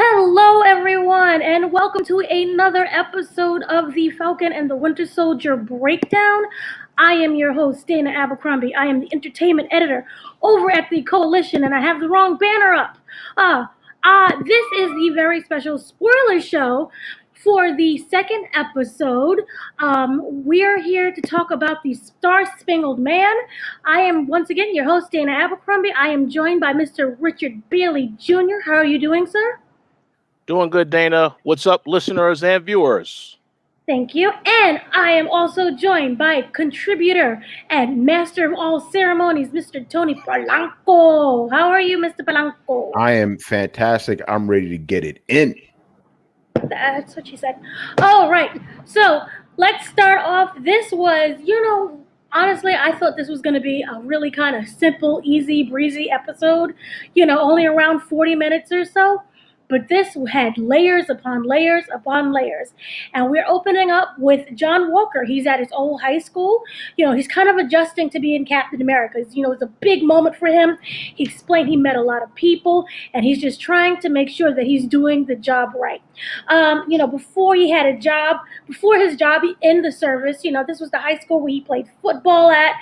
Hello, everyone, and welcome to another episode of the Falcon and the Winter Soldier Breakdown. I am your host, Dana Abercrombie. I am the entertainment editor over at the Koalition, and I have the wrong banner up. This is the very special spoiler show for the second episode. We are here to talk about the Star-Spangled Man. I am once again your host, Dana Abercrombie. I am joined by Mr. Richard Bailey Jr. How are you doing, sir? Doing good, Dana. What's up, listeners and viewers? Thank you. And I am also joined by contributor and master of all ceremonies, Mr. Tony Polanco. How are you, Mr. Polanco? I am fantastic. I'm ready to get it in. That's what she said. All right. So let's start off. This was, honestly, I thought this was going to be a really kind of simple, easy, breezy episode, only around 40 minutes or so. But this had layers upon layers upon layers. And we're opening up with John Walker. He's at his old high school. He's kind of adjusting to being Captain America. It's a big moment for him. He explained he met a lot of people, and he's just trying to make sure that he's doing the job right. Before he had a job, before his job in the service, this was the high school where he played football at.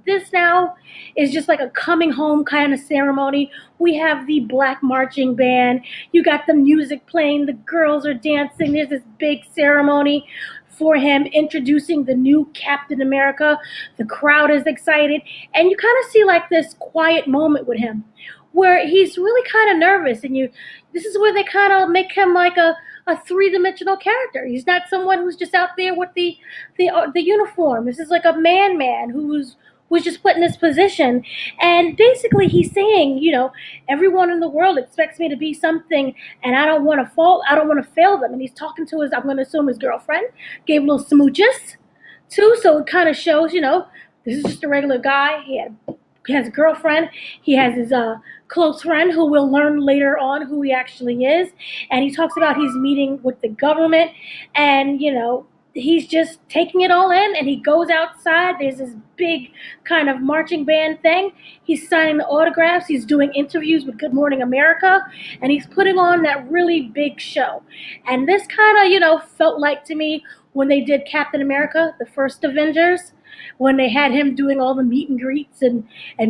This now is just like a coming home kind of ceremony. We have the black marching band. You got the music playing. The girls are dancing. There's this big ceremony for him introducing the new Captain America. The crowd is excited. And you kind of see like this quiet moment with him where he's really kind of nervous. And this is where they kind of make him like a three-dimensional character. He's not someone who's just out there with the uniform. This is like a man who was just put in this position. And basically he's saying, everyone in the world expects me to be something, and I don't want to fail them. And he's talking to I'm going to assume his girlfriend, gave little smooches too. So it kind of shows, this is just a regular guy. He has a girlfriend. He has his close friend who we'll learn later on who he actually is. And he talks about he's meeting with the government, and, he's just taking it all in, and he goes outside. There's this big kind of marching band thing. He's signing the autographs. He's doing interviews with Good Morning America, and he's putting on that really big show. And this kind of, felt like to me when they did Captain America, the first Avengers, when they had him doing all the meet and greets and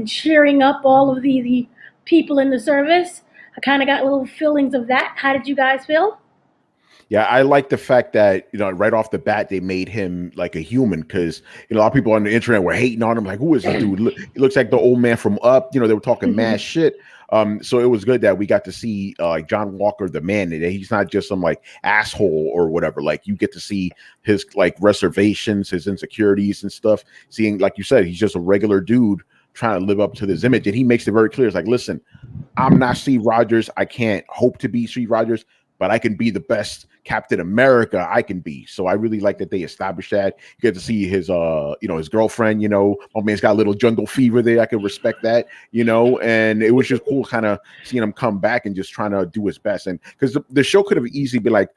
cheering up all of the people in the service. I kind of got little feelings of that. How did you guys feel? Yeah, I like the fact that, right off the bat, they made him like a human because, a lot of people on the internet were hating on him. Like, who is this dude? He looks like the old man from Up. They were talking mad shit. So it was good that we got to see John Walker, the man. He's not just some like asshole or whatever. Like, you get to see his like reservations, his insecurities and stuff. Seeing, like you said, he's just a regular dude trying to live up to this image. And he makes it very clear. It's like, listen, I'm not Steve Rogers. I can't hope to be Steve Rogers, but I can be the best Captain America I can be. So I really like that they established that. You get to see his his girlfriend, my man's got a little jungle fever there. I can respect that, and it was just cool kind of seeing him come back and just trying to do his best. And because the show could have easily been like,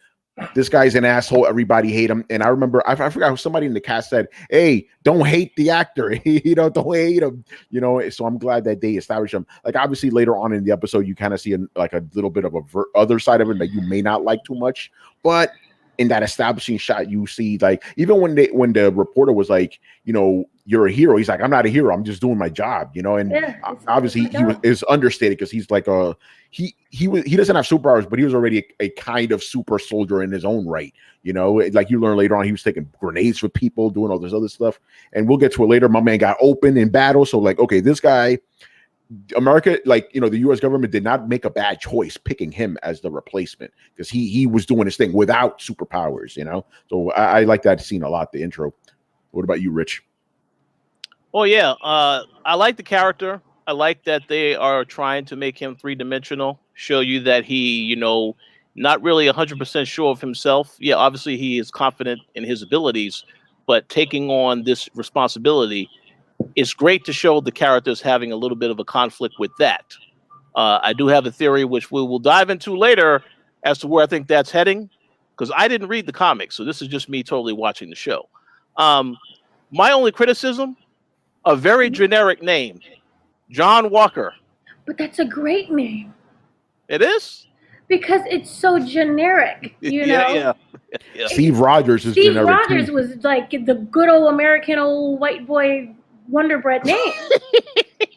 this guy's an asshole, everybody hate him. And I remember I forgot somebody in the cast said, hey, don't hate the actor, don't hate him, so I'm glad that they established him. Like, obviously later on in the episode you kind of see a little bit of a other side of him that you may not like too much, but in that establishing shot you see, like, even when the reporter was like, you're a hero, he's like, I'm not a hero, I'm just doing my job, and obviously is understated because he's like he doesn't have superpowers, but he was already a kind of super soldier in his own right. Like you learn later on, he was taking grenades for people, doing all this other stuff, and we'll get to it later. My man got open in battle, so like, okay, this guy, America, like, the U.S. government did not make a bad choice picking him as the replacement because he was doing his thing without superpowers, so I like that scene a lot, the intro. What about you, Rich? Oh yeah, I like the character. I like that they are trying to make him three-dimensional, show you that he, not really 100% sure of himself. Yeah, obviously he is confident in his abilities, but taking on this responsibility, it's great to show the characters having a little bit of a conflict with that. I do have a theory, which we will dive into later, as to where I think that's heading, because I didn't read the comics, so this is just me totally watching the show. My only criticism, a very generic name, John Walker. But that's a great name. It is? because it's so generic, you know. Yeah. Steve Rogers is Steve generic Rogers too. was like the good old American old white boy Wonder Bread name.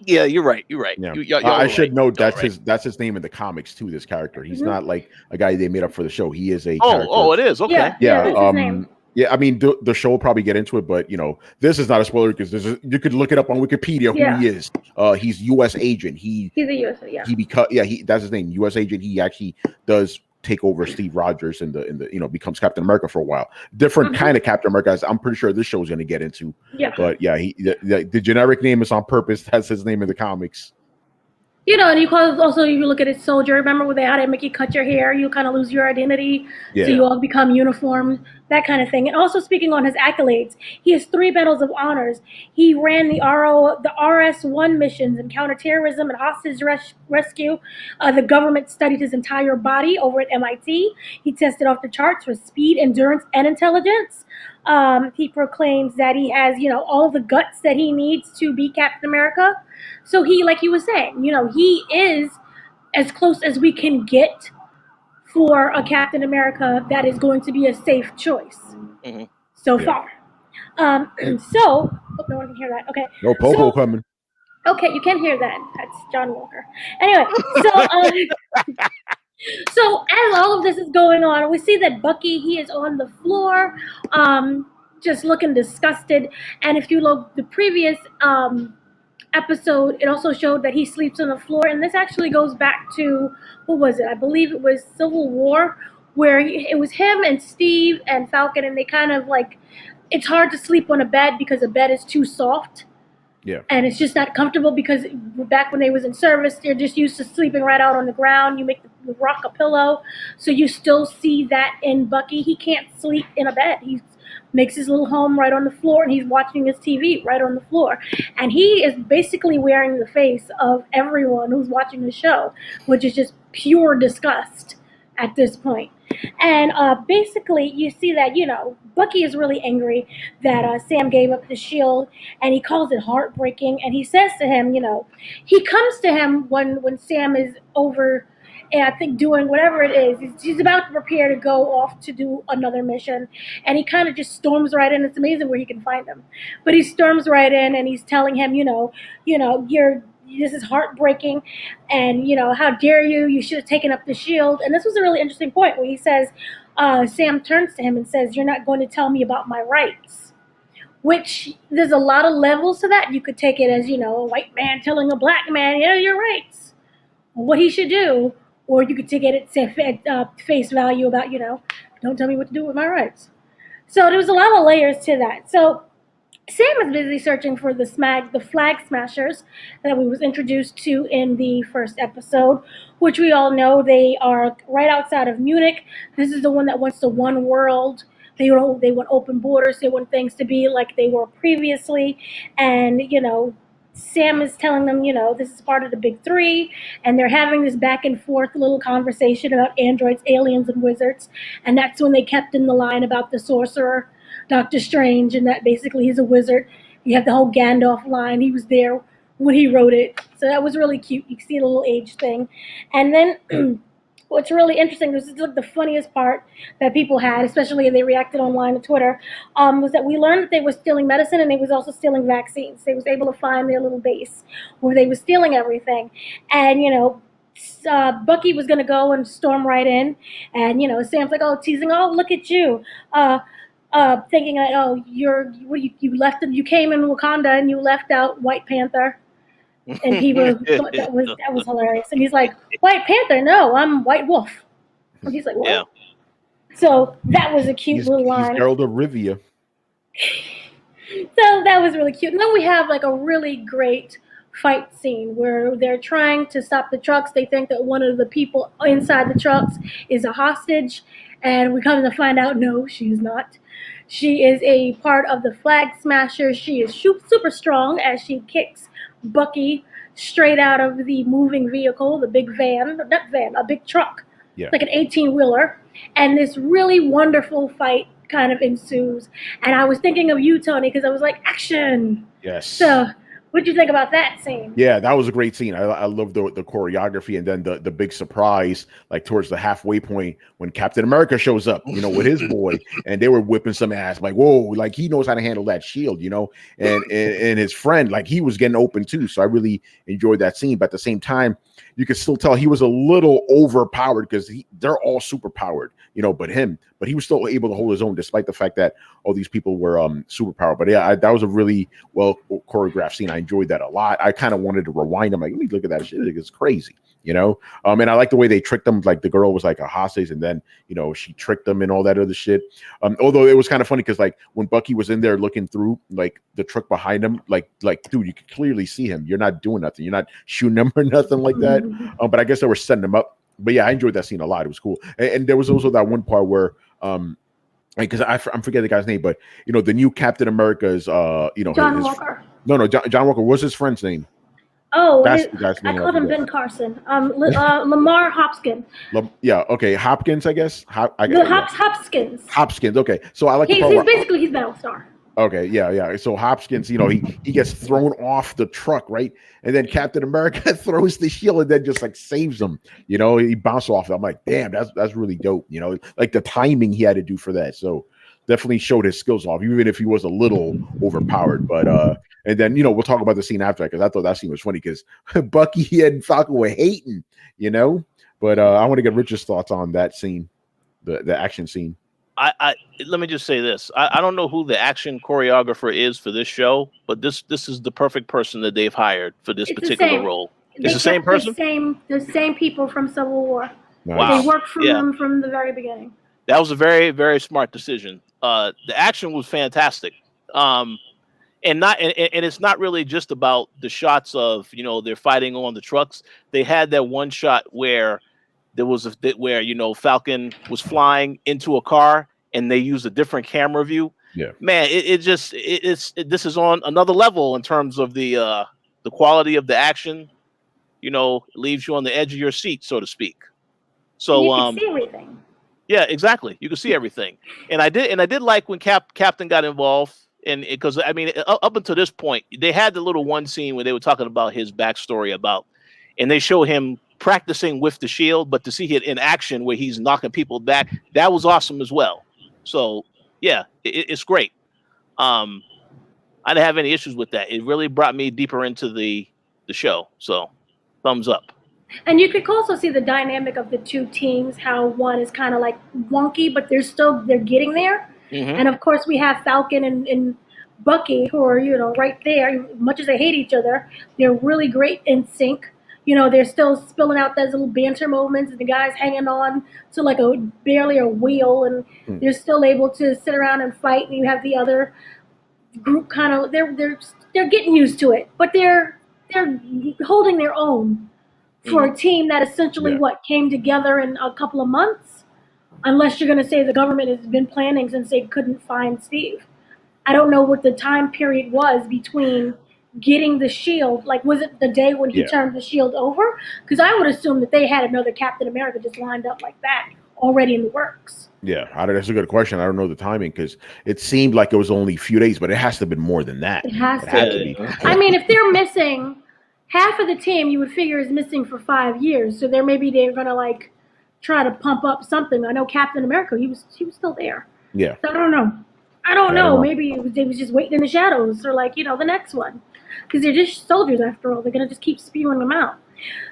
Yeah, you're right. You're right. Yeah, Y'all I are should right. note Y'all are that's his name in the comics too. This character, he's Mhm. not like a guy they made up for the show. He is a Oh, character. it is. Okay. Yeah, Cool. that's his name. Yeah, I mean the show will probably get into it, but you know this is not a spoiler because you could look it up on Wikipedia who Yeah. he is. He's U.S. agent. He's a US, yeah. That's his name, U.S. agent. He actually does take over Steve Rogers in the you know becomes Captain America for a while. Different kind of Captain America. As I'm pretty sure this show is going to get into. Yeah. But yeah, the generic name is on purpose. That's his name in the comics. You know, and you also you look at it soldier. Remember when they had to make you cut your hair? You kind of lose your identity, Yeah. so you all become uniform, that kind of thing. And also speaking on his accolades, he has 3 medals of honors. He ran the RS-1 missions in counterterrorism and hostage rescue. The government studied his entire body over at MIT. He tested off the charts for speed, endurance, and intelligence. He proclaims that he has, you know, all the guts that he needs to be Captain America. So he, like you were saying, you know, he is as close as we can get for a Captain America that is going to be a safe choice so far. So, hope no one can hear that. Okay. No Popo coming. Okay, you can hear that. That's John Walker. Anyway, so as all of this is going on, we see that Bucky, he is on the floor, just looking disgusted. And if you look the previous episode, it also showed that he sleeps on the floor, and this actually goes back to what was it? I believe it was Civil War, where it was him and Steve and Falcon, and they kind of like, it's hard to sleep on a bed because a bed is too soft. Yeah. And it's just not comfortable because back when they was in service, they're just used to sleeping right out on the ground. You make the rock a pillow. So you still see that in Bucky. He can't sleep in a bed. He makes his little home right on the floor, and he's watching his TV right on the floor. And he is basically wearing the face of everyone who's watching the show, which is just pure disgust at this point. And basically, you see that, you know, Bucky is really angry that Sam gave up the shield, and he calls it heartbreaking. And he says to him, you know, he comes to him when Sam is over, and I think doing whatever it is. He's about to prepare to go off to do another mission, and he kind of just storms right in. It's amazing where he can find him, but he storms right in, and he's telling him, this is heartbreaking, and you know, how dare you? You should have taken up the shield. And this was a really interesting point where he says, Sam turns to him and says, "You're not going to tell me about my rights." Which there's a lot of levels to that. You could take it as, you know, a white man telling a black man, "Yeah, your rights," what he should do, or you could take it at face value about, you know, don't tell me what to do with my rights. So there was a lot of layers to that. So Sam is busy searching for the flag smashers that we was introduced to in the first episode, which we all know they are right outside of Munich. This is the one that wants the one world. They want open borders. They want things to be like they were previously. And, you know, Sam is telling them, you know, this is part of the big 3, and they're having this back and forth little conversation about androids, aliens, and wizards. And that's when they kept in the line about the sorcerer, Doctor Strange, and that basically he's a wizard. You have the whole Gandalf line. He was there when he wrote it. So that was really cute. You can see the little age thing. And then what's really interesting, this is like the funniest part that people had, especially if they reacted online on Twitter, was that we learned that they were stealing medicine, and they was also stealing vaccines. They was able to find their little base where they was stealing everything. And, you know, Bucky was going to go and storm right in. And, you know, Sam's like, oh, teasing, oh, look at you. Thinking that, oh, you came in Wakanda and you left out White Panther. And people thought that was hilarious. And he's like, White Panther? No, I'm White Wolf. And he's like, what? Yeah. So that was a cute little line. He's Geralt of Rivia. So that was really cute. And then we have like a really great fight scene where they're trying to stop the trucks. They think that one of the people inside the trucks is a hostage. And we come to find out, no, she's not. She is a part of the Flag Smashers. She is super strong as she kicks Bucky straight out of the moving vehicle, the big a big truck, like an 18-wheeler. And this really wonderful fight kind of ensues. And I was thinking of you, Tony, because I was like, action. Yes. So What'd you think about that scene? Yeah, that was a great scene. I love the choreography, and then the big surprise, like towards the halfway point when Captain America shows up, with his boy, and they were whipping some ass. Like, whoa, like he knows how to handle that shield, and his friend, like he was getting open too. So I really enjoyed that scene. But at the same time, you could still tell he was a little overpowered because they're all super powered, but he was still able to hold his own despite the fact that all these people were superpowered. But yeah, that was a really well choreographed scene. I enjoyed that a lot. I kind of wanted to rewind. I'm like, let me look at that shit. It's crazy, and I like the way they tricked them. Like the girl was like a hostage, and then she tricked them and all that other shit. Although it was kind of funny because like when Bucky was in there looking through like the truck behind him, like dude, you could clearly see him. You're not doing nothing. You're not shooting him or nothing like that. But I guess they were setting him up. But yeah, I enjoyed that scene a lot. It was cool. And there was also that one part where because I'm forgetting the guy's name, but the new Captain America's John Walker. No, John Walker. What's his friend's name? Oh, that's the guy's name. I called him Ben Carson. Lamar Hopkins. Yeah, okay, Hopkins, I guess. Hopkins. Hopkins. Okay, so I like he's Battlestar. Okay, yeah. So Hopkins, he gets thrown off the truck, right? And then Captain America throws the shield and then just like saves him. He bounced off. I'm like, damn, that's really dope. Like the timing he had to do for that. So definitely showed his skills off, even if he was a little overpowered. But and then we'll talk about the scene after because I thought that scene was funny because Bucky and Falcon were hating, But I want to get Richard's thoughts on that scene, the action scene. I let me just say this. I don't know who the action choreographer is for this show, but this is the perfect person that they've hired for this particular role. It's the same person? The same people from Civil War. Nice. Wow. They worked from them from the very beginning. That was a very, very smart decision. The action was fantastic. And it's not really just about the shots of, they're fighting on the trucks. They had that one shot where there was where Falcon was flying into a car and they used a different camera view. Yeah, man, this is on another level in terms of the quality of the action. It leaves you on the edge of your seat, so to speak. So you can see everything. Yeah, exactly. You can see everything, and I did like when Captain got involved, and because up until this point, they had the little one scene where they were talking about his backstory and they show him practicing with the shield, but to see it in action where he's knocking people back, that was awesome as well. So yeah, it's great. I didn't have any issues with that. It really brought me deeper into the show. So thumbs up. And you could also see the dynamic of the two teams, how one is kind of like wonky, but they're getting there. Mm-hmm. And of course we have Falcon and Bucky who are, right there. Much as they hate each other, they're really great in sync. They're still spilling out those little banter moments, and the guy's hanging on to like barely a wheel, and they're still able to sit around and fight. And you have the other group kind of they're getting used to it, but they're holding their own for a team that essentially came together in a couple of months. Unless you're going to say the government has been planning since they couldn't find Steve. I don't know what the time period was between getting the shield. Like, was it the day when he turned the shield over? Because I would assume that they had another Captain America just lined up like that already in the works. Yeah, that's a good question. I don't know the timing because it seemed like it was only a few days, but it has to have been more than that. It had to be. If they're missing half of the team, you would figure is missing for 5 years. So they're going to like try to pump up something. I know Captain America, he was still there. Yeah. So I don't know. Maybe they was just waiting in the shadows or the next one. Because they're just soldiers after all. They're going to just keep spewing them out.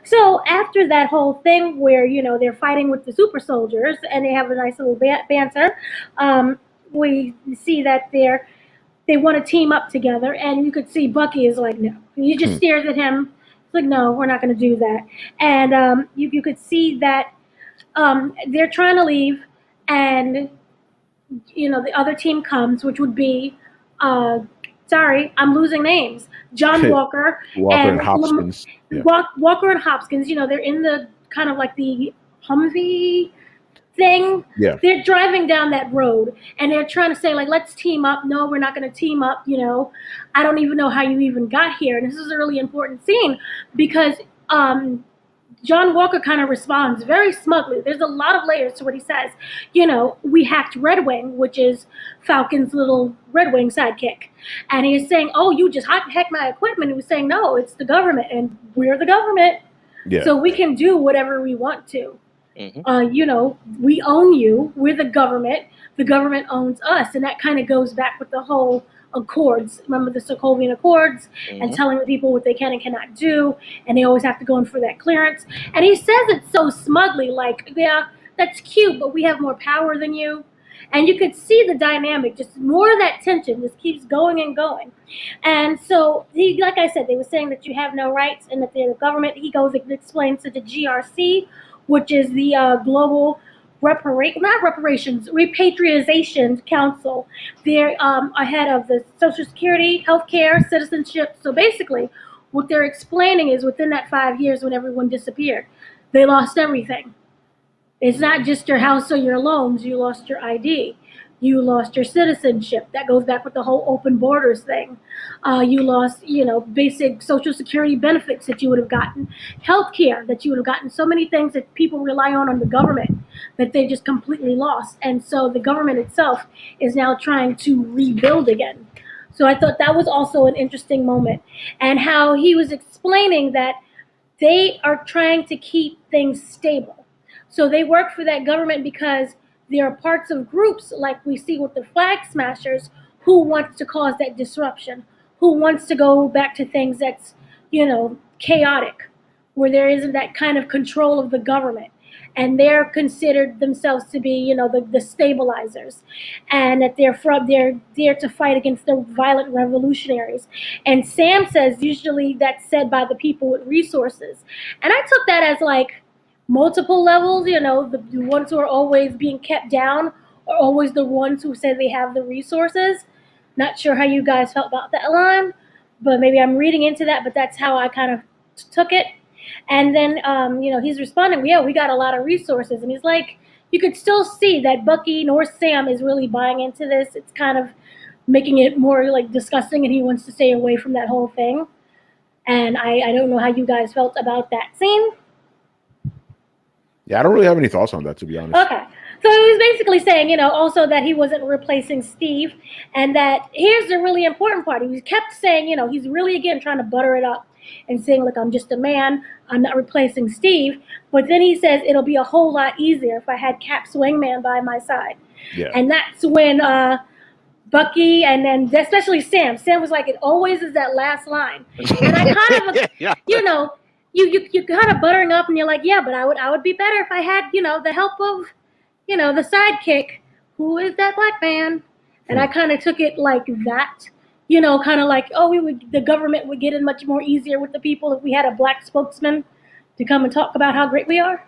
So after that whole thing where, they're fighting with the super soldiers and they have a nice little banter, we see that they want to team up together. And you could see Bucky is like, no. He just stares at him. It's like, no, we're not going to do that. And you could see that they're trying to leave. And, the other team comes, which would be... sorry, I'm losing names. John Walker and Hopkins. Walker and Hopkins, they're in the kind of like the Humvee thing. Yeah. They're driving down that road and they're trying to say, like, let's team up. No, we're not going to team up. I don't even know how you even got here. And this is a really important scene because John Walker kind of responds very smugly. There's a lot of layers to what he says. We hacked Red Wing, which is Falcon's little Red Wing sidekick. And he's saying, oh, you just hacked my equipment. He was saying, no, it's the government, and we're the government. Yeah. So we can do whatever we want to. Mm-hmm. We own you. We're the government. The government owns us. And that kind of goes back with the whole Accords. Remember the Sokovian Accords, and telling the people what they can and cannot do, and they always have to go in for that clearance. And he says it so smugly, like, yeah, that's cute, but we have more power than you. And you could see the dynamic, just more of that tension just keeps going and going. And so, like I said, they were saying that you have no rights and that they're the government. He goes and explains to the GRC, which is the Global Repatriation Council. They're ahead of the Social Security, healthcare, citizenship. So basically, what they're explaining is within that 5 years when everyone disappeared, they lost everything. It's not just your house or your loans. You lost your ID. You lost your citizenship. That goes back with the whole open borders thing. You lost, basic Social Security benefits that you would have gotten, healthcare that you would have gotten, so many things that people rely on the government that they just completely lost. And so the government itself is now trying to rebuild again. So I thought that was also an interesting moment. And how he was explaining that they are trying to keep things stable. So they work for that government because there are parts of groups like we see with the Flag Smashers who wants to cause that disruption, who wants to go back to things that's, chaotic, where there isn't that kind of control of the government. And they're considered themselves to be, the stabilizers, and that they're there to fight against the violent revolutionaries. And Sam says usually that's said by the people with resources. And I took that as like multiple levels, the ones who are always being kept down are always the ones who say they have the resources. Not sure how you guys felt about that line, but maybe I'm reading into that, but that's how I kind of took it. And then, he's responding, yeah, we got a lot of resources. And he's like, you could still see that Bucky nor Sam is really buying into this. It's kind of making it more like disgusting, and he wants to stay away from that whole thing. And I don't know how you guys felt about that scene. Yeah, I don't really have any thoughts on that, to be honest. Okay. So he was basically saying, also that he wasn't replacing Steve, and that here's the really important part. He kept saying, he's really, again, trying to butter it up and saying, look, I'm just a man. I'm not replacing Steve. But then he says it'll be a whole lot easier if I had Cap's wingman by my side. Yeah. And that's when Bucky and then especially Sam was like, it always is that last line. And I kind of, you kind of buttering up, and you're like, yeah, but I would be better if I had, the help of, the sidekick, who is that black man. And I kind of took it like that, kind of like, the government would get in much more easier with the people if we had a black spokesman to come and talk about how great we are.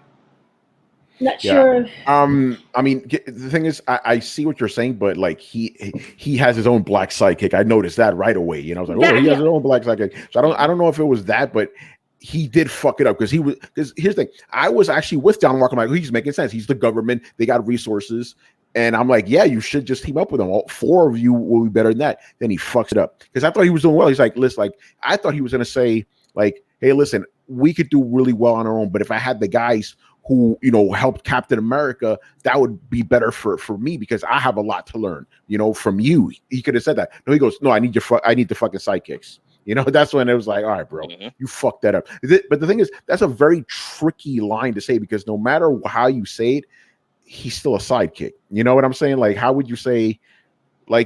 Not sure. I mean, the thing is, I see what you're saying, but like he has his own black sidekick. I noticed that right away. I was like, he has his own black sidekick. So I don't know if it was that, but he did fuck it up because here's the thing. I was actually with John Walker. I'm like, he's making sense. He's the government. They got resources. And I'm like, yeah, you should just team up with them. All four of you will be better than that. Then he fucks it up because I thought he was doing well. He's like, listen, I thought he was going to say like, hey, listen, we could do really well on our own. But if I had the guys who, helped Captain America, that would be better for me because I have a lot to learn, from you. He could have said that. No, he goes, no, I need the fucking sidekicks. That's when it was like, all right, bro, you fucked that up. But the thing is, that's a very tricky line to say because no matter how you say it, he's still a sidekick. You know what I'm saying? Like, how would you say,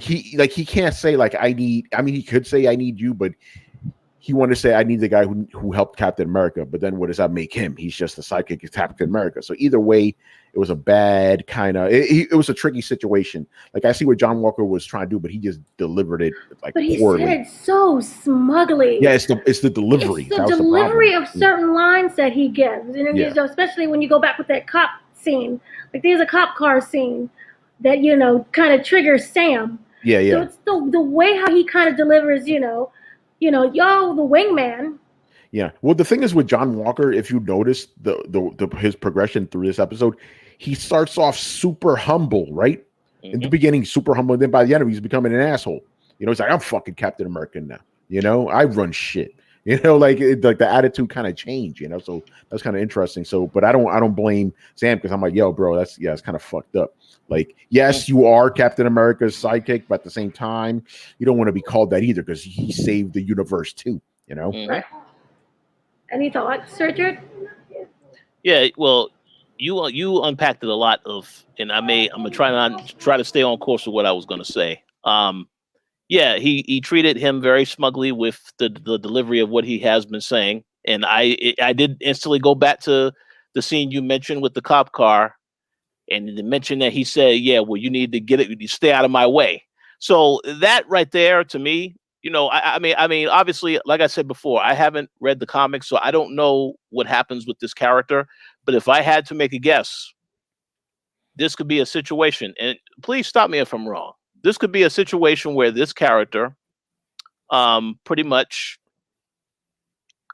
he can't say he could say I need you, but he wanted to say I need the guy who helped Captain America. But then what does that make him? He's just a sidekick of Captain America. So either way, it was a bad kind of, it was a tricky situation. Like I see what John Walker was trying to do, but he just delivered it like But he poorly. said it so smugly. Yeah, it's the delivery. It's the delivery of certain lines that he gives. And especially when you go back with that cop scene. Like there's a cop car scene that, kind of triggers Sam. Yeah. So it's the way how he kind of delivers, yo, the wingman. Yeah. Well, the thing is with John Walker, if you notice his progression through this episode, he starts off super humble, right? Mm-hmm. In the beginning, super humble. And then by the end of it, he's becoming an asshole. He's like, I'm fucking Captain America now. I run shit. Like like the attitude kind of changed. So that's kind of interesting. So, but I don't blame Sam because I'm like, yo, bro, it's kind of fucked up. Like, yes, you are Captain America's sidekick, but at the same time, you don't want to be called that either because he saved the universe too. Right. Any thoughts, Richard? Yeah, well, you unpacked it a lot of, and I'm gonna try to stay on course with what I was gonna say. Yeah, he treated him very smugly with the delivery of what he has been saying, and I did instantly go back to the scene you mentioned with the cop car, and the mention that he said, "Yeah, well, you need to get it, you stay out of my way." So that right there, to me, I mean, obviously, like I said before, I haven't read the comics, so I don't know what happens with this character. But if I had to make a guess, this could be a situation, and please stop me if I'm wrong. This could be a situation where this character, pretty much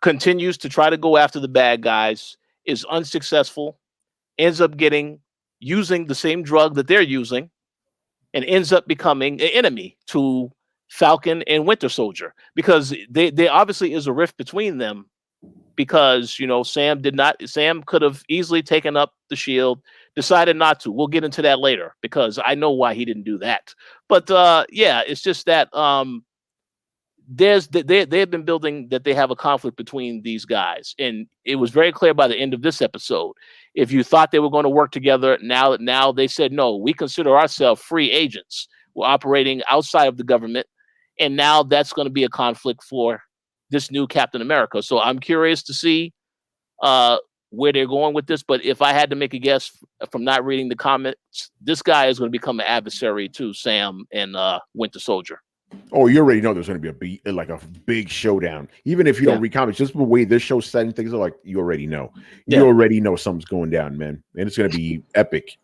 continues to try to go after the bad guys, is unsuccessful, ends up using the same drug that they're using, and ends up becoming an enemy to Falcon and Winter Soldier because there obviously is a rift between them because Sam could have easily taken up the shield, decided not to. We'll get into that later because I know why he didn't do that. But yeah, it's just that they've been building that they have a conflict between these guys, and it was very clear by the end of this episode. If you thought they were going to work together, now they said no. We consider ourselves free agents. We're operating outside of the government, and now that's going to be a conflict for this new Captain America. So I'm curious to see where they're going with this. But if I had to make a guess from not reading the comments, this guy is going to become an adversary to Sam and Winter Soldier. Oh, you already know there's going to be a big showdown. Even if you don't read comics, just the way this show's setting things are like, you already know. You already know something's going down, man. And it's going to be epic.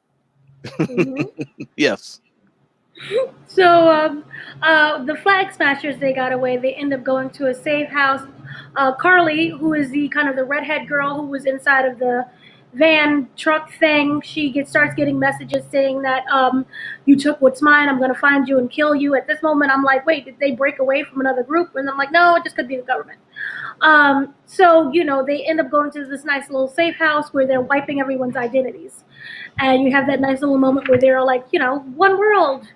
Mm-hmm. Yes. So the Flag Smashers, they got away. They end up going to a safe house. Carly, who is the kind of the redhead girl who was inside of the van truck thing, she starts getting messages saying that you took what's mine, I'm going to find you and kill you. At this moment, I'm like, wait, did they break away from another group? And I'm like, no, it just could be the government. So, they end up going to this nice little safe house where they're wiping everyone's identities. And you have that nice little moment where they're like, one world,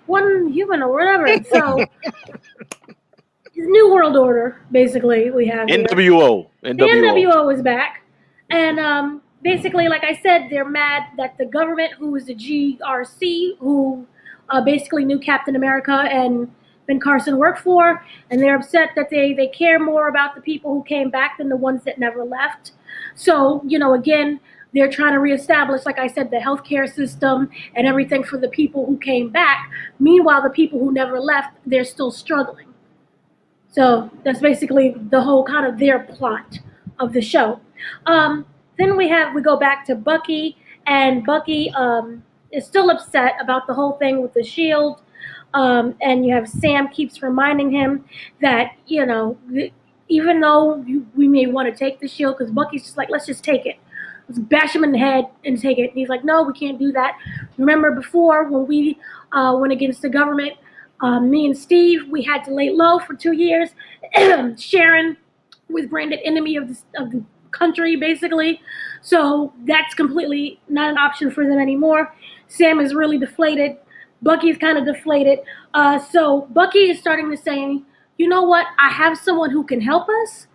one human or whatever. So New World Order, basically, we have NWO. The NWO is back. And basically, like I said, they're mad that the government, who is the GRC, who basically knew Captain America and Ben Carson worked for, and they're upset that they care more about the people who came back than the ones that never left. So, again, they're trying to reestablish, like I said, the healthcare system and everything for the people who came back. Meanwhile, the people who never left, they're still struggling. So that's basically the whole kind of their plot of the show. Then we go back to Bucky, and Bucky is still upset about the whole thing with the shield. And you have Sam keeps reminding him that, even though we may want to take the shield, because Bucky's just like, let's just take it. Let's bash him in the head and take it. And he's like, no, we can't do that. Remember before when we went against the government, me and Steve, we had to lay low for 2 years. Sharon was branded enemy of the country, basically. So that's completely not an option for them anymore. Sam is really deflated. Bucky's kind of deflated. So Bucky is starting to say, you know what? I have someone who can help us.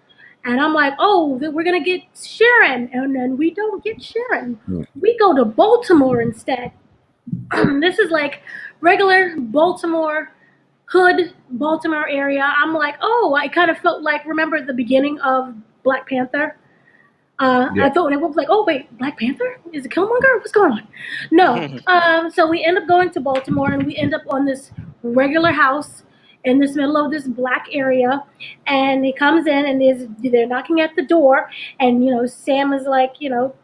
And I'm like, oh, we're going to get Sharon. And then we don't get Sharon. We go to Baltimore instead. This is like regular Baltimore, hood Baltimore area. I'm like, oh, I kind of felt like, remember the beginning of Black Panther? I thought it was like, oh, wait, Black Panther? Is it Killmonger? What's going on? No. So we end up going to Baltimore, and we end up on this regular house in this middle of this black area. And he comes in, and they're knocking at the door. And, Sam is like,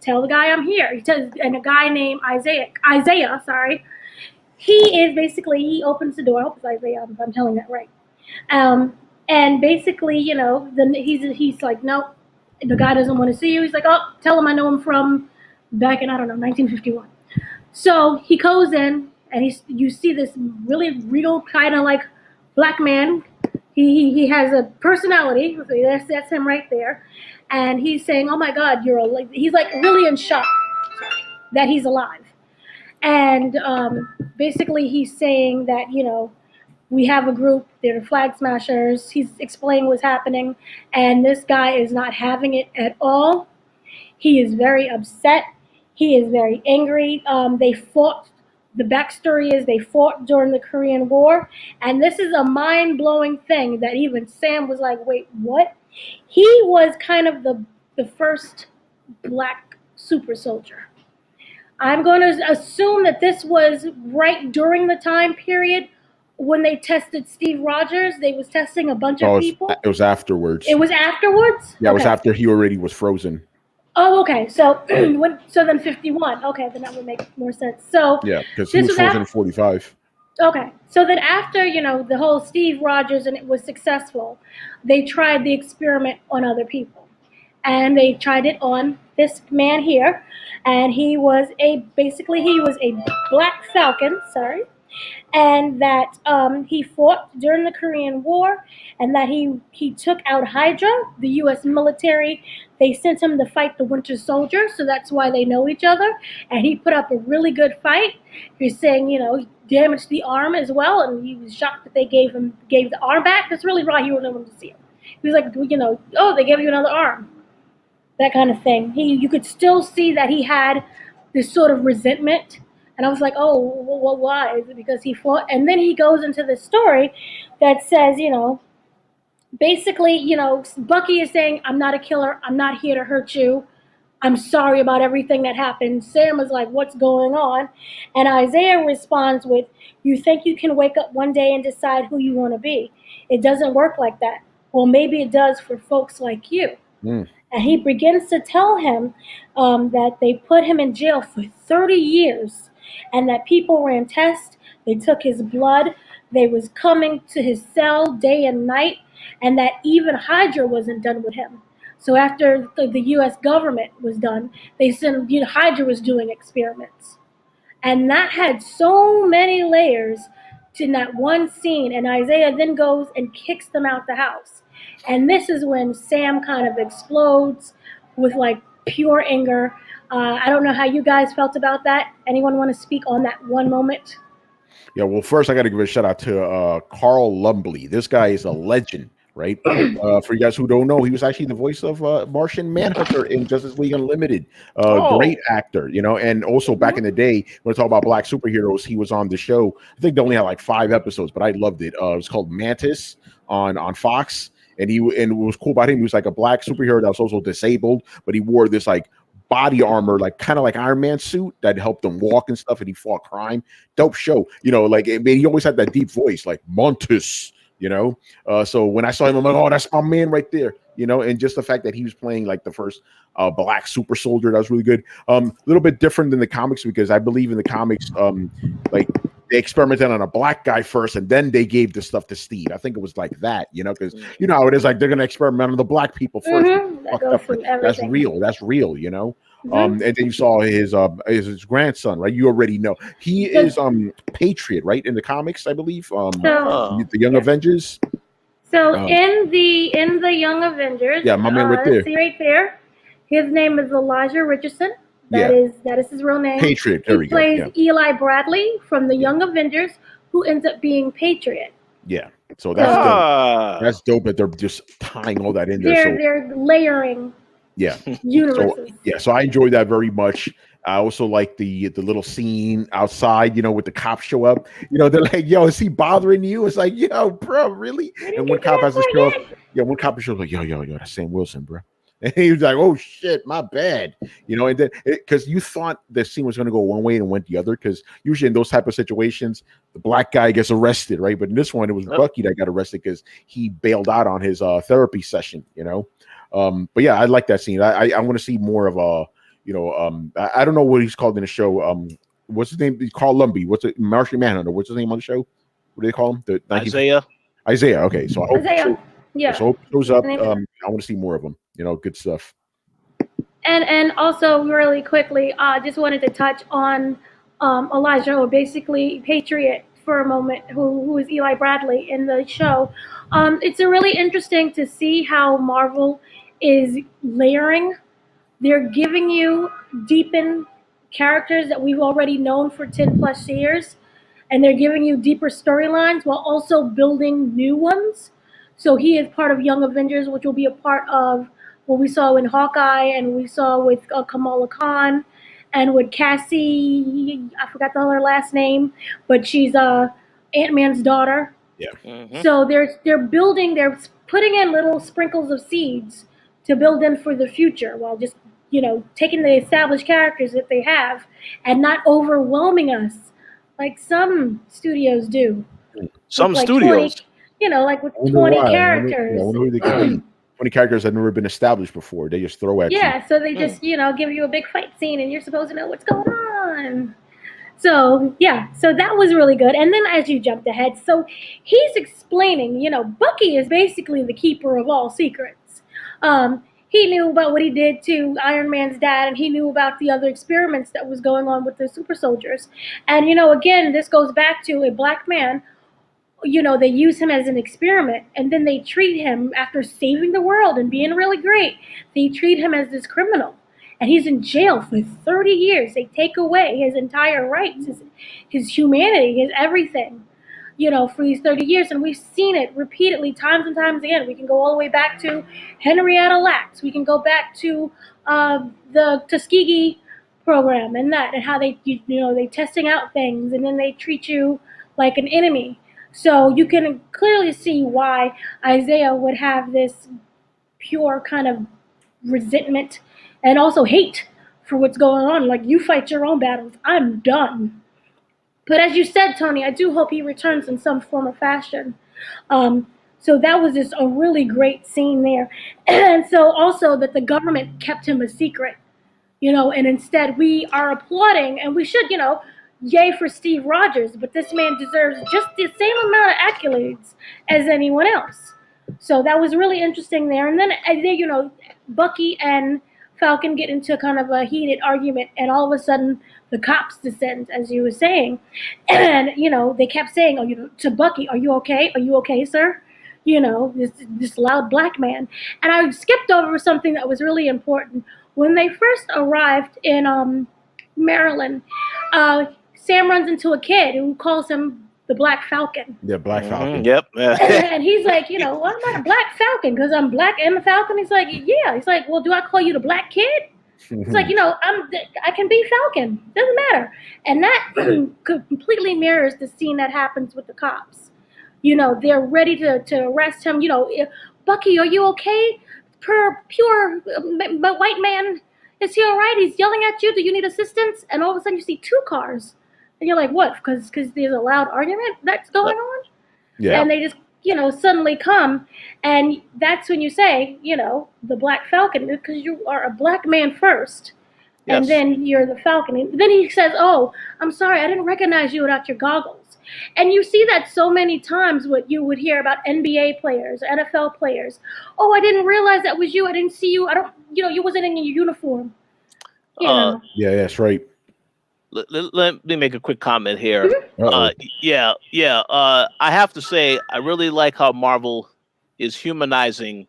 tell the guy I'm here. And a guy named Isaiah, he opens the door. I hope it's Isaiah, if I'm telling that right. And basically, then he's like, nope. The guy doesn't want to see you. He's like, oh, tell him I know him from back in, 1951. So he goes in, and you see this really regal kind of like black man. He has a personality. So that's him right there, and he's saying, "Oh my God, he's like really in shock that he's alive." And basically, he's saying that we have a group. They're the Flag Smashers. He's explaining what's happening, and this guy is not having it at all. He is very upset. He is very angry. They fought. The backstory is they fought during the Korean War, and this is a mind-blowing thing that even Sam was like, "Wait, what?" He was kind of the first black super soldier. I'm going to assume that this was right during the time period when they tested Steve Rogers. They was testing a bunch of people. It was afterwards. It was afterwards? Yeah, it was after he already was frozen. Oh, okay. So then 51. Okay, then that would make more sense. So yeah, because he was frozen in 45. Okay, so then after the whole Steve Rogers and it was successful, they tried the experiment on other people, and they tried it on this man here, and he was a black Falcon. Sorry. And that he fought during the Korean War, and that he took out Hydra, the U.S. military. They sent him to fight the Winter Soldier, so that's why they know each other. And he put up a really good fight. He's saying, he damaged the arm as well, and he was shocked that they gave the arm back. That's really why he wanted them to see him. He was like, oh, they gave you another arm, that kind of thing. You could still see that he had this sort of resentment. And I was like, oh, well, why? Is it because he fought? And then he goes into this story that says, basically, Bucky is saying, I'm not a killer. I'm not here to hurt you. I'm sorry about everything that happened. Sam is like, what's going on? And Isaiah responds with, you think you can wake up one day and decide who you want to be. It doesn't work like that. Well, maybe it does for folks like you. Mm. And he begins to tell him that they put him in jail for 30 years. And that people ran tests, they took his blood, they was coming to his cell day and night, and that even Hydra wasn't done with him. So after the U.S. government was done, they sent Hydra was doing experiments. And that had so many layers to that one scene, and Isaiah then goes and kicks them out the house. And this is when Sam kind of explodes with like pure anger. I don't know how you guys felt about that. Anyone want to speak on that one moment? Yeah, well, first I got to give a shout out to Carl Lumbly. This guy is a legend, right? For you guys who don't know, he was actually the voice of Martian Manhunter in Justice League Unlimited. Great actor, and also back in the day, when we talk about black superheroes, he was on the show. I think they only had like 5 episodes, but I loved it. It was called Mantis on Fox. And what was cool about him, he was like a black superhero that was also disabled, but he wore this like body armor, like kind of like Iron Man suit that helped him walk and stuff, and he fought crime. Dope show, like he always had that deep voice, like Montes, So when I saw him, I'm like, oh, that's my man right there, and just the fact that he was playing like the first black super soldier, that was really good. A little bit different than the comics, because I believe in the comics, like they experimented on a black guy first, and then they gave the stuff to Steve. I think it was like that, because how it is, like they're gonna experiment on the black people first. That's real. That's real, And then you saw his grandson, right? You already know he is Patriot, right? In the comics, I believe. The Young Avengers. So in the Young Avengers, yeah, my man right there. See right there, his name is Elijah Richardson. That is his real name. Patriot. There we go. He plays Eli Bradley from the Young Avengers, who ends up being Patriot. Yeah. So that's dope. That's dope that they're just tying all that in there. They're layering. Yeah. Universes. So I enjoyed that very much. I also like the little scene outside, with the cops show up. They're like, yo, is he bothering you? It's like, yo, bro, really? And one cop has to show up. Yeah, one cop shows up like, yo, that's Sam Wilson, bro. And he was like, oh shit, my bad. And then because you thought the scene was going to go one way and went the other, because usually in those type of situations, the black guy gets arrested, right? But in this one, it was Bucky that got arrested because he bailed out on his therapy session, But yeah, I like that scene. I want to see more of I don't know what he's called in the show. What's his name? He's Carl Lumbly. What's it? Martian Manhunter. What's his name on the show? What do they call him? Isaiah. Isaiah. Okay, so I hope Isaiah. So it shows up. I want to see more of them. Good stuff. And also really quickly, just wanted to touch on Elijah, or basically Patriot for a moment, who is Eli Bradley in the show. It's a really interesting to see how Marvel is layering. They're giving you deepened characters that we've already known for 10 plus years, and they're giving you deeper storylines while also building new ones. So he is part of Young Avengers, which will be a part of what we saw in Hawkeye and we saw with Kamala Khan and with Cassie. I forgot her last name, but she's Ant-Man's daughter. Yeah. Mhm. So they're building, they're putting in little sprinkles of seeds to build in for the future while just taking the established characters that they have and not overwhelming us like some studios do. Some With like studios. 20, like with I wonder 20 why. characters. I wonder who they could be. 20 characters that never been established before. They just throw at you. Yeah, so they just, give you a big fight scene and you're supposed to know what's going on. So, yeah, so that was really good. And then as you jumped ahead, so he's explaining, Bucky is basically the keeper of all secrets. He knew about what he did to Iron Man's dad, and he knew about the other experiments that was going on with the super soldiers. And, again, this goes back to a black man. They use him as an experiment, and then they treat him, after saving the world and being really great, they treat him as this criminal. And he's in jail for 30 years. They take away his entire rights, his humanity, his everything, for these 30 years. And we've seen it repeatedly, times and times again. We can go all the way back to Henrietta Lacks. We can go back to the Tuskegee program and how they, they testing out things, and then they treat you like an enemy. So you can clearly see why Isaiah would have this pure kind of resentment and also hate for what's going on. Like, you fight your own battles. I'm done. But as you said, Tony, I do hope he returns in some form or fashion. So that was just a really great scene there. And so also that the government kept him a secret, and instead we are applauding, and we should, yay for Steve Rogers, but this man deserves just the same amount of accolades as anyone else. So that was really interesting there. And then, Bucky and Falcon get into kind of a heated argument, and all of a sudden the cops descend, as you were saying. And, they kept saying, to Bucky, "Are you okay? Are you okay, sir?" This loud black man. And I skipped over something that was really important. When they first arrived in Maryland, Sam runs into a kid who calls him the Black Falcon. Yeah, Black Falcon. Yep. And he's like, well, I'm not a Black Falcon because I'm black and the Falcon. He's like, yeah. He's like, well, do I call you the Black Kid? It's like, I can be Falcon. Doesn't matter. And that completely mirrors the scene that happens with the cops. They're ready to arrest him. Bucky, are you okay? Pure white man, is he all right? He's yelling at you. Do you need assistance? And all of a sudden you see two cars. And you're like, what? Because there's a loud argument that's going on? Yeah. And they just, suddenly come. And that's when you say, the Black Falcon, because you are a black man first. Yes. And then you're the Falcon. And then he says, oh, I'm sorry, I didn't recognize you without your goggles. And you see that so many times, what you would hear about NBA players, NFL players. Oh, I didn't realize that was you. I didn't see you. You wasn't in your uniform. Yeah, that's right. Let me make a quick comment here. Mm-hmm. I have to say, I really like how Marvel is humanizing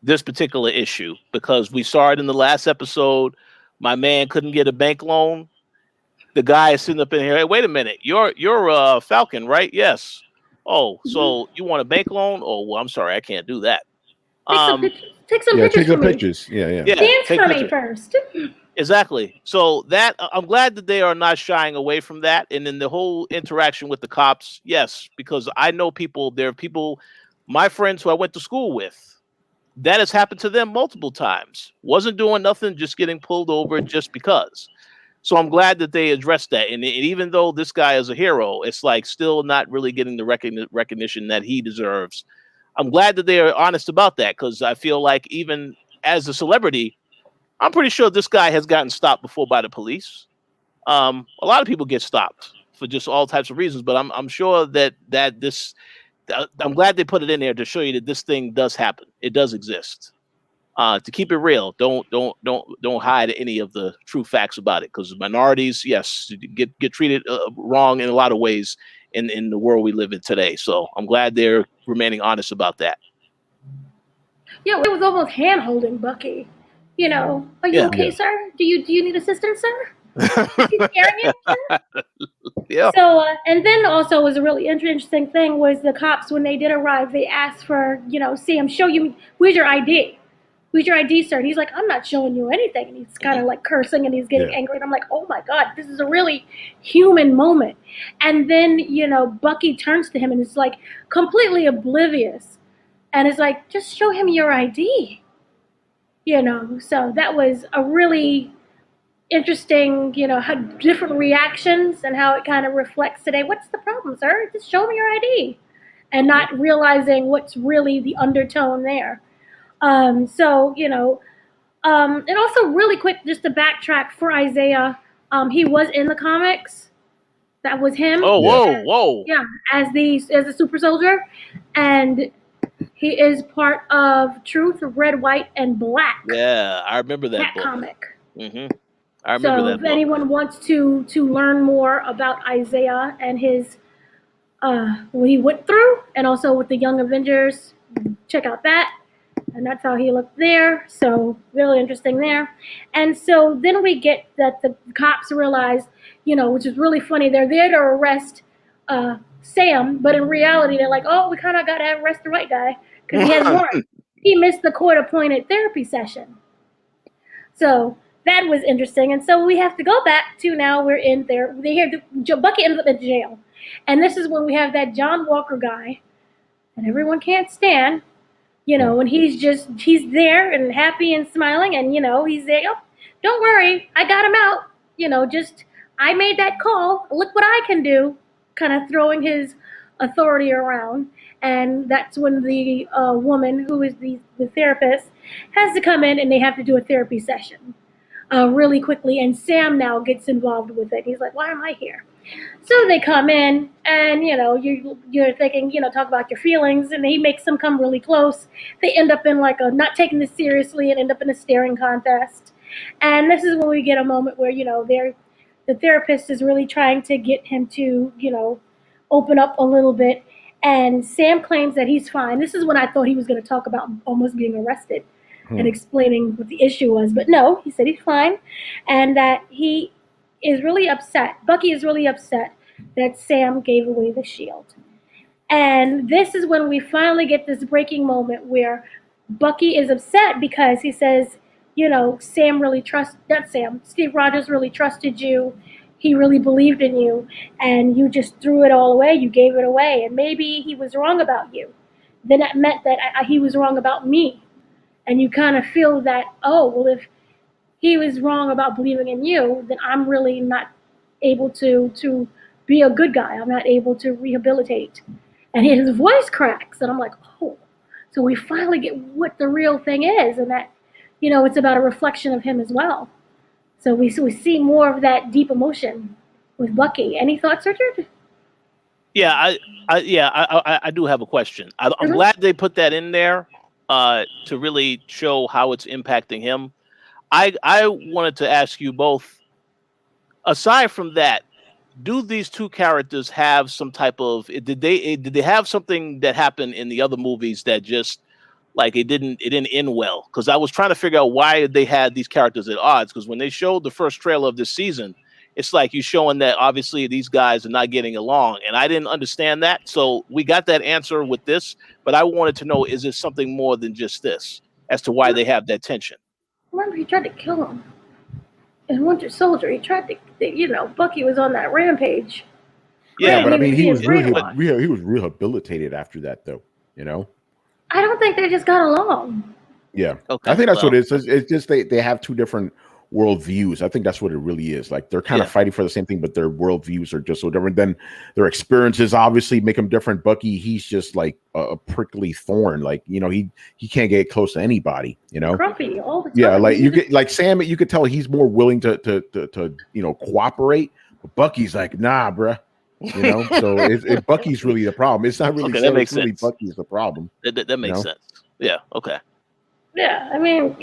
this particular issue, because we saw it in the last episode. My man couldn't get a bank loan. The guy is sitting up in here. Hey, wait a minute. You're a Falcon, right? Yes. Oh, so you want a bank loan? Oh, well, I'm sorry, I can't do that. Take some pictures for me. Pictures. Yeah. Dance for me first. Exactly. So that I'm glad that they are not shying away from that. And then the whole interaction with the cops, yes, because I know people. There are people, my friends who I went to school with, that has happened to them multiple times. Wasn't doing nothing, just getting pulled over just because. So I'm glad that they addressed that. And even though this guy is a hero, it's like still not really getting the recognition that he deserves. I'm glad that they are honest about that, because I feel like even as a celebrity, I'm pretty sure this guy has gotten stopped before by the police. A lot of people get stopped for just all types of reasons, but I'm sure that this. I'm glad they put it in there to show you that this thing does happen. It does exist. To keep it real, don't hide any of the true facts about it, because minorities, yes, get treated wrong in a lot of ways in the world we live in today. So I'm glad they're remaining honest about that. Yeah, it was almost hand holding Bucky. You know, are you okay, sir? Do you need assistance, sir? Is he scaring you, sir? Yeah. So, and then also was a really interesting thing was the cops, when they did arrive, they asked for, Sam, show you, where's your ID? Where's your ID, sir? And he's like, I'm not showing you anything. And he's kind of like cursing and he's getting angry. And I'm like, oh my God, this is a really human moment. And then, Bucky turns to him and is like completely oblivious. And is like, just show him your ID. So that was a really interesting, how different reactions and how it kind of reflects today. What's the problem, sir? Just show me your ID. And not realizing what's really the undertone there. And also really quick, just to backtrack for Isaiah, he was in the comics. That was him. Oh, whoa. Yeah, as a super soldier. And he is part of Truth, Red, White, and Black. Yeah, I remember that book. Comic. Mm-hmm. I remember that if book. anyone wants to learn more about Isaiah and his what he went through, and also with the Young Avengers, check out that. And that's how he looked there. So really interesting there. And so then we get that the cops realize, which is really funny. They're there to arrest Sam, but in reality, they're like, oh, we kind of got to arrest the right guy because he has warrant. He missed the court-appointed therapy session. So that was interesting. And so we have to go back to now we're in there. Bucky ends up in jail. And this is when we have that John Walker guy that everyone can't stand. And he's there and happy and smiling, and he's there. Oh, don't worry, I got him out. I made that call. Look what I can do. Kind of throwing his authority around, and that's when the woman who is the therapist has to come in, and they have to do a therapy session really quickly. And Sam now gets involved with it. He's like, "Why am I here?" So they come in, and you're thinking, talk about your feelings, and he makes them come really close. They end up in like a not taking this seriously, and end up in a staring contest. And this is when we get a moment where the therapist is really trying to get him to open up a little bit, and Sam claims that he's fine. This is when I thought he was going to talk about almost being arrested and explaining what the issue was, but no, he said he's fine, and that he is really upset. Bucky is really upset that Sam gave away the shield. And this is when we finally get this breaking moment where Bucky is upset because he says, Steve Rogers really trusted you. He really believed in you, and you just threw it all away. You gave it away, and maybe he was wrong about you. Then that meant that he was wrong about me. And you kind of feel that, oh, well, if he was wrong about believing in you, then I'm really not able to be a good guy. I'm not able to rehabilitate. And his voice cracks, and I'm like, oh. So we finally get what the real thing is, and that, it's about a reflection of him as well. So we see more of that deep emotion with Bucky. Any thoughts, Richard? Yeah, I do have a question. I'm glad they put that in there to really show how it's impacting him. I wanted to ask you both, aside from that, do these two characters have some type of did they have something that happened in the other movies that just like it didn't end well? Because I was trying to figure out why they had these characters at odds. Because when they showed the first trailer of this season, it's like you're showing that obviously these guys are not getting along, and I didn't understand that. So we got that answer with this, but I wanted to know, is it something more than just this as to why they have that tension? Remember, he tried to kill him in Winter Soldier. He tried to, Bucky was on that rampage. Yeah, but I mean, he was rehabilitated after that, though. I don't think they just got along. Yeah, okay, I think that's what it is. It's just they have two different worldviews. I think that's what it really is. Like they're kind of fighting for the same thing, but their worldviews are just so different. Then their experiences obviously make them different. Bucky, he's just like a prickly thorn. Like he can't get close to anybody. Grumpy all the time. Yeah, like you get like Sam. You could tell he's more willing to cooperate. But Bucky's like, nah, bruh. So Bucky's really the problem. It's not really okay, that makes really sense. Bucky's the problem. That makes sense. Yeah. Okay. Yeah, I mean,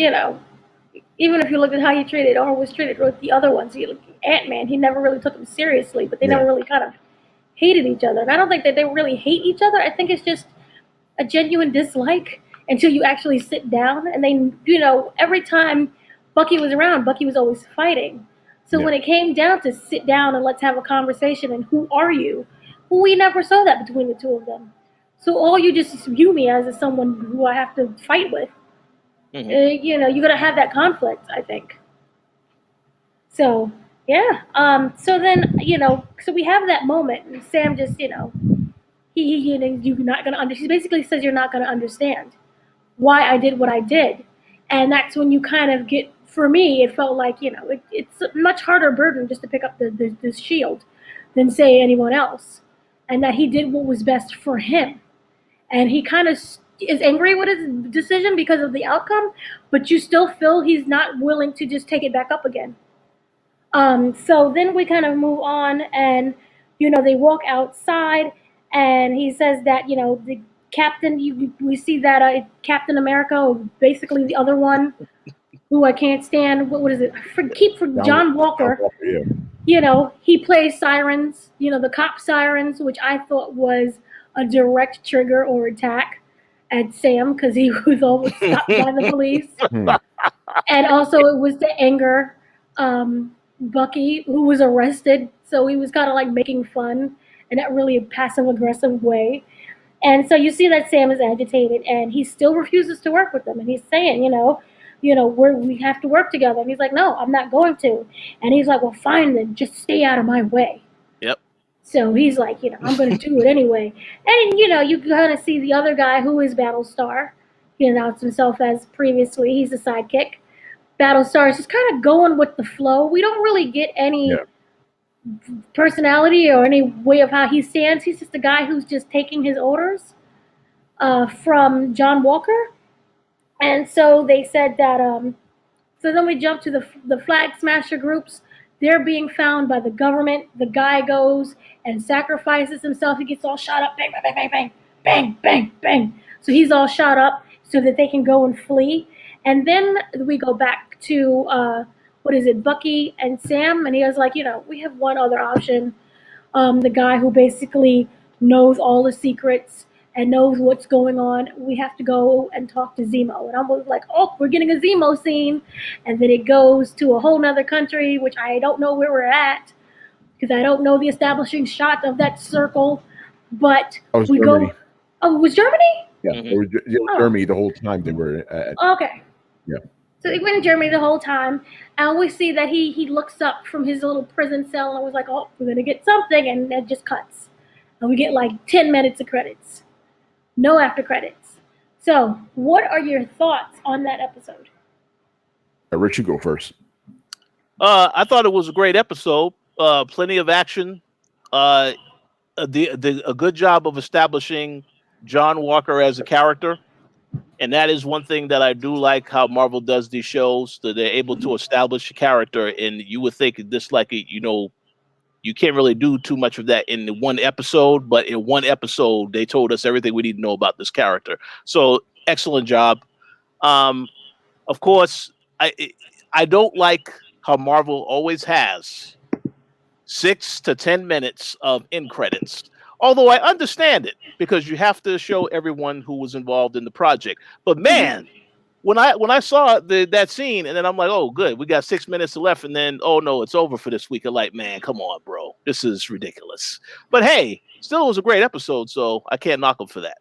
even if you look at how he was treated with the other ones, Ant-Man, he never really took him seriously, but they never really kind of hated each other. And I don't think that they really hate each other. I think it's just a genuine dislike until you actually sit down. And they, every time Bucky was around, Bucky was always fighting. So when it came down to sit down and let's have a conversation and who are you, well, we never saw that between the two of them. So all you just view me as is someone who I have to fight with. Mhm. You're going to have that conflict, I think. So, yeah. So then, so we have that moment, and Sam just, you're not going to understand. She basically says you're not going to understand why I did what I did. And that's when you kind of get, for me, it felt like, it's a much harder burden just to pick up the shield than, say, anyone else. And that he did what was best for him. And he kind of is angry with his decision because of the outcome, but you still feel he's not willing to just take it back up again. So then we kind of move on, and they walk outside, and he says that the captain. We see that Captain America, or basically the other one, who I can't stand. What is it? John Walker. Yeah. He plays sirens. The cop sirens, which I thought was a direct trigger or attack at Sam because he was always stopped by the police, and also it was to anger Bucky, who was arrested. So he was kind of like making fun in that really passive aggressive way. And so you see that Sam is agitated, and he still refuses to work with them. And he's saying, we have to work together. And he's like, no, I'm not going to. And he's like, well, fine then, just stay out of my way. Yep. So he's like, I'm going to do it anyway. And you kind of see the other guy who is Battlestar. He announced himself as previously. He's a sidekick. Battlestar is just kind of going with the flow. We don't really get any personality or any way of how he stands. He's just a guy who's just taking his orders from John Walker. And so they said that, so then we jump to the Flag Smasher groups. They're being found by the government. The guy goes and sacrifices himself. He gets all shot up. Bang, bang, bang, bang, bang, bang, bang. So he's all shot up so that they can go and flee. And then we go back to, Bucky and Sam. And he was like, we have one other option. The guy who basically knows all the secrets and knows what's going on. We have to go and talk to Zemo. And I was like, oh, we're getting a Zemo scene. And then it goes to a whole nother country, which I don't know where we're at because I don't know the establishing shot of that circle. But we Germany. go. Oh, it was Germany? Yeah, it was Germany the whole time they were at. Okay. Yeah. So they went in Germany the whole time, and we see that he looks up from his little prison cell, and I was like, oh, we're going to get something, and it just cuts. And we get like 10 minutes of credits. No after credits. So what are your thoughts on that episode? Rich, you go first. I thought it was a great episode. Plenty of action. A good job of establishing John Walker as a character. And that is one thing that I do like how Marvel does these shows, that they're able to establish a character. And you would think this you can't really do too much of that in one episode, but in one episode, they told us everything we need to know about this character. So excellent job. Of course, I don't like how Marvel always has 6 to 10 minutes of end credits. Although I understand it because you have to show everyone who was involved in the project. But man, when I saw that scene, and then I'm like, oh, good, we got 6 minutes left, and then oh no, it's over for this week. I'm like, man, come on, bro, this is ridiculous. But hey, still, it was a great episode, so I can't knock them for that.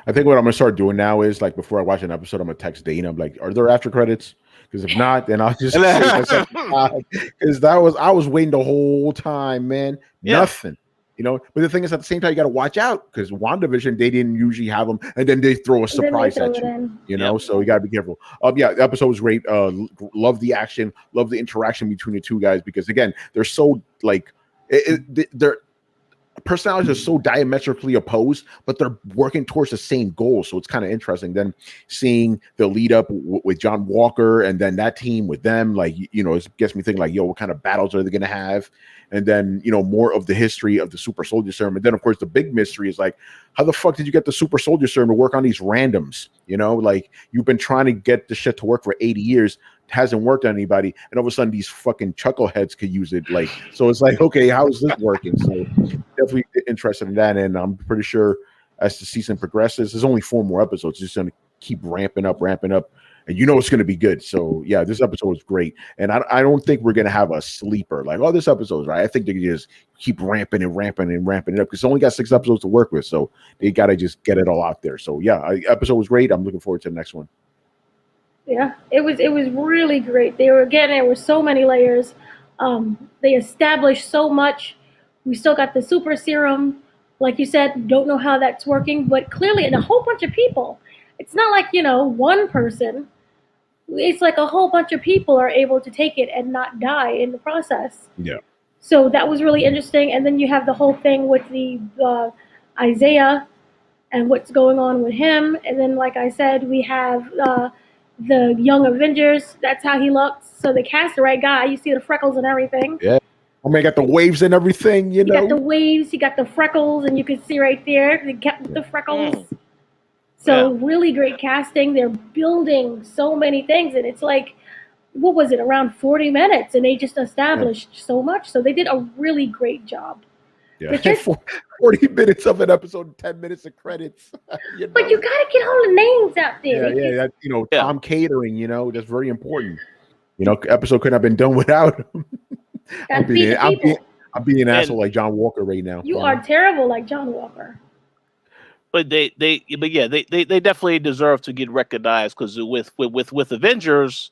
I think what I'm gonna start doing now is like before I watch an episode, I'm gonna text Dana. I'm like, are there after credits? Because if not, then I'll just because I was waiting the whole time, man. Yeah. Nothing. But the thing is, at the same time, you got to watch out because WandaVision, they didn't usually have them, and then they throw a surprise at you. So you got to be careful. The episode was great. Love the action, love the interaction between the two guys because again, they're so like their personalities are so diametrically opposed, but they're working towards the same goal. So it's kind of interesting. Then seeing the lead up with John Walker and then that team with them, like it gets me thinking like, yo, what kind of battles are they going to have? And then, more of the history of the super soldier serum. And then, of course, the big mystery is like, how the fuck did you get the super soldier serum to work on these randoms? Like, you've been trying to get the shit to work for 80 years. hasn't worked on anybody, and all of a sudden these fucking chuckleheads could use it. Like, so it's like, okay, how is this working? So definitely interested in that, and I'm pretty sure as the season progresses, there's only 4 more episodes. It's just going to keep ramping up, and you know it's going to be good. So yeah, this episode was great, and I don't think we're going to have a sleeper like, oh, this episode's right. I think they can just keep ramping it up because it's only got 6 episodes to work with, so they got to just get it all out there. So yeah, episode was great. I'm looking forward to the next one. Yeah, it was really great. There were so many layers. They established so much. We still got the super serum, like you said. Don't know how that's working, but clearly, and a whole bunch of people. It's not like one person. It's like a whole bunch of people are able to take it and not die in the process. Yeah. So that was really interesting. And then you have the whole thing with the Isaiah and what's going on with him. And then, like I said, we have the Young Avengers. That's how he looks. So they cast the right guy. You see the freckles and everything. Yeah. I mean, got the waves and everything. You got the waves. You got the freckles, and you can see right there the freckles. So really great casting. They're building so many things, and it's like, what was it, around 40 minutes, and they just established so much. So they did a really great job. Yeah, Richard? 40 minutes of an episode, 10 minutes of credits. But you gotta get all the names out there. Yeah, Tom catering, that's very important. Episode couldn't have been done without him. I'm being an asshole like John Walker right now. You are terrible like John Walker. But they definitely deserve to get recognized, because with Avengers,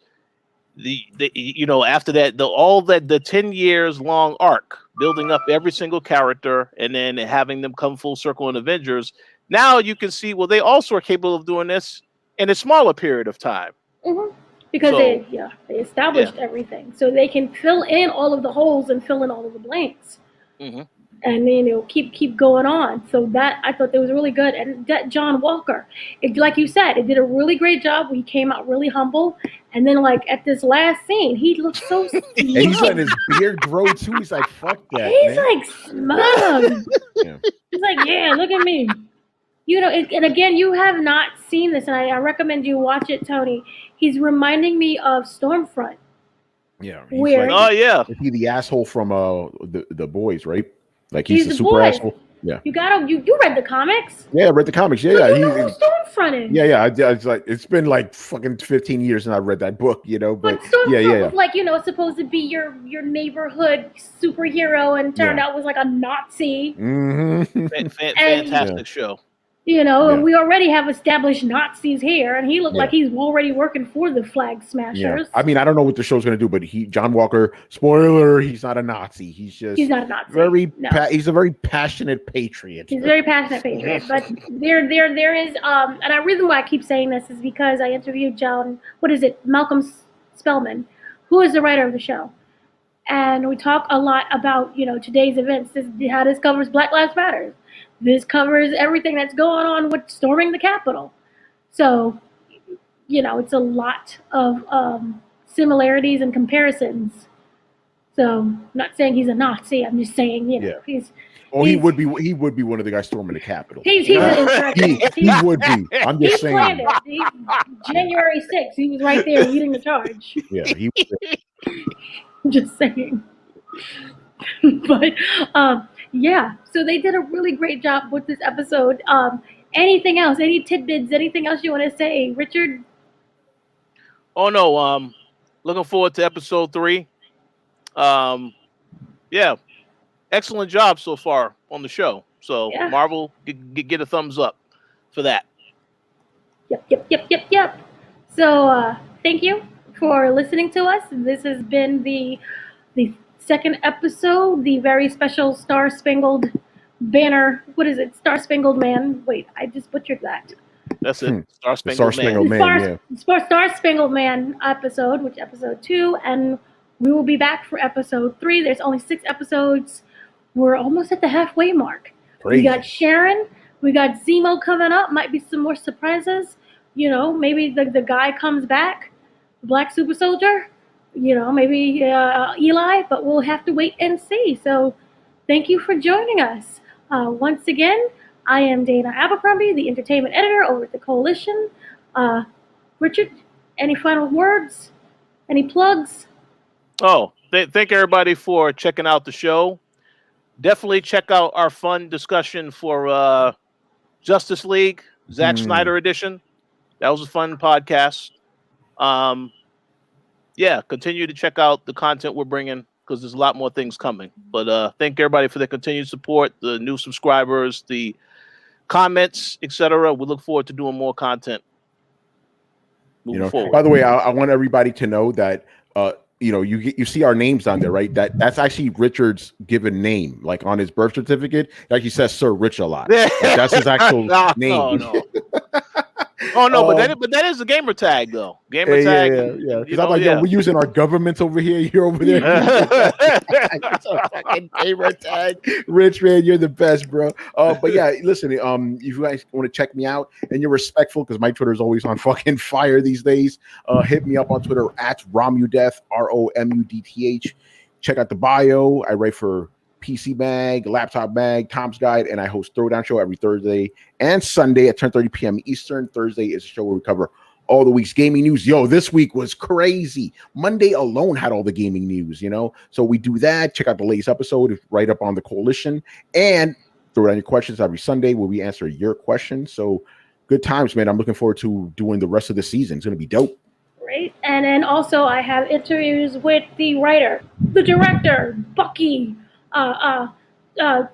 after that, the 10 years long arc, building up every single character and then having them come full circle in Avengers. Now you can see, well, they also are capable of doing this in a smaller period of time. Mm-hmm. Because they established everything, so they can fill in all of the holes and fill in all of the blanks. Mm-hmm. And then keep going on. So that, I thought that was really good. And that John Walker, like you said, it did a really great job. He came out really humble. And then, like, at this last scene, he looked so smug. And he's letting his beard grow too. He's like, fuck that. He's like smug. He's like, yeah, look at me. And again, you have not seen this, and I recommend you watch it, Tony. He's reminding me of Stormfront. Yeah. Is he the asshole from the boys, right? Like he's the super asshole. Yeah. You read the comics? Yeah, I read the comics. Yeah, you know who Stormfront is. Yeah. It's like, it's been like fucking 15 years since I read that book, But Stormfront was like, it's supposed to be your neighborhood superhero, and turned out was like a Nazi. Mm-hmm. Fantastic show. And we already have established Nazis here, and he looked like he's already working for the Flag Smashers. Yeah. I mean, I don't know what the show's going to do, but John Walker, spoiler, he's not a Nazi. He's not a Nazi. He's a very passionate patriot. He's a very passionate patriot. But there is, and the reason why I keep saying this is because I interviewed Malcolm Spellman, who is the writer of the show. And we talk a lot about, today's events. How this covers Black Lives Matter. This covers everything that's going on with storming the Capitol. So, it's a lot of similarities and comparisons. So, I'm not saying he's a Nazi. I'm just saying, he's. Oh, he would be one of the guys storming the Capitol. He would be. I'm just saying. Planned it. January 6th, he was right there leading the charge. Yeah, he was. I'm just saying. But so they did a really great job with this episode. Anything else? Any tidbits? Anything else you want to say, Richard? Oh no, looking forward to episode 3. Excellent job so far on the show. So Marvel, get a thumbs up for that. Yep. So thank you for listening to us. This has been the second episode, the very special Star-Spangled Banner. What is it? Star-Spangled Man. Wait, I just butchered that. That's it. Star-Spangled Man. Star-Spangled Man episode, which episode 2, and we will be back for episode 3. There's only 6 episodes. We're almost at the halfway mark. Crazy. We got Sharon. We got Zemo coming up. Might be some more surprises. Maybe the guy comes back, the Black Super Soldier. Maybe Eli, but we'll have to wait and see. So thank you for joining us. Once again, I am Dana Abercrombie, the entertainment editor over at the Koalition. Richard, any final words? Any plugs? Oh, thank everybody for checking out the show. Definitely check out our fun discussion for Justice League, Zack Snyder edition. That was a fun podcast. Yeah, continue to check out the content we're bringing because there's a lot more things coming. But thank everybody for their continued support, the new subscribers, the comments, etc. We look forward to doing more content moving forward. By the way, I want everybody to know that you see our names on there, right? That's actually Richard's given name, like on his birth certificate. Like he says Sir Rich a lot. Like, that's his actual name. No. Oh no, but that is a gamer tag though. Gamer tag. Yeah. Because I'm like, yo, we're using our governments over here. You're over there. It's a fucking gamer tag. Rich, man, you're the best, bro. But yeah, listen, if you guys want to check me out and you're respectful, because my Twitter is always on fucking fire these days, hit me up on Twitter at Romudeth, ROMUDTH. Check out the bio. I write for PC Mag, Laptop Mag, Tom's Guide, and I host Throwdown Show every Thursday and Sunday at 10:30 p.m. Eastern. Thursday is a show where we cover all the week's gaming news. Yo, this week was crazy. Monday alone had all the gaming news, So we do that. Check out the latest episode right up on the Koalition. And throw down your questions every Sunday where we answer your questions. So good times, man. I'm looking forward to doing the rest of the season. It's going to be dope. Great. And then also I have interviews with the writer, the director, Bucky,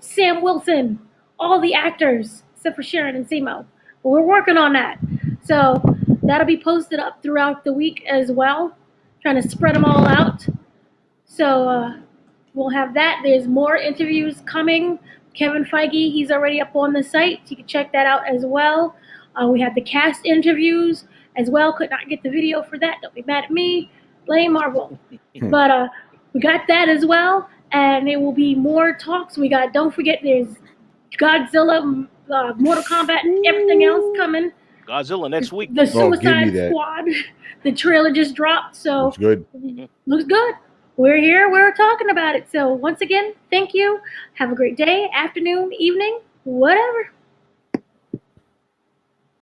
Sam Wilson, all the actors, except for Sharon and Simo. But we're working on that. So that'll be posted up throughout the week as well, trying to spread them all out. So we'll have that. There's more interviews coming. Kevin Feige, he's already up on the site. You can check that out as well. We had the cast interviews as well. Could not get the video for that. Don't be mad at me. Blame Marvel. But we got that as well. And there will be more talks. Don't forget, there's Godzilla, Mortal Kombat, and everything else coming. Godzilla next week. The Suicide Squad. The trailer just dropped, so looks good. Looks good. We're here. We're talking about it. So once again, thank you. Have a great day, afternoon, evening, whatever.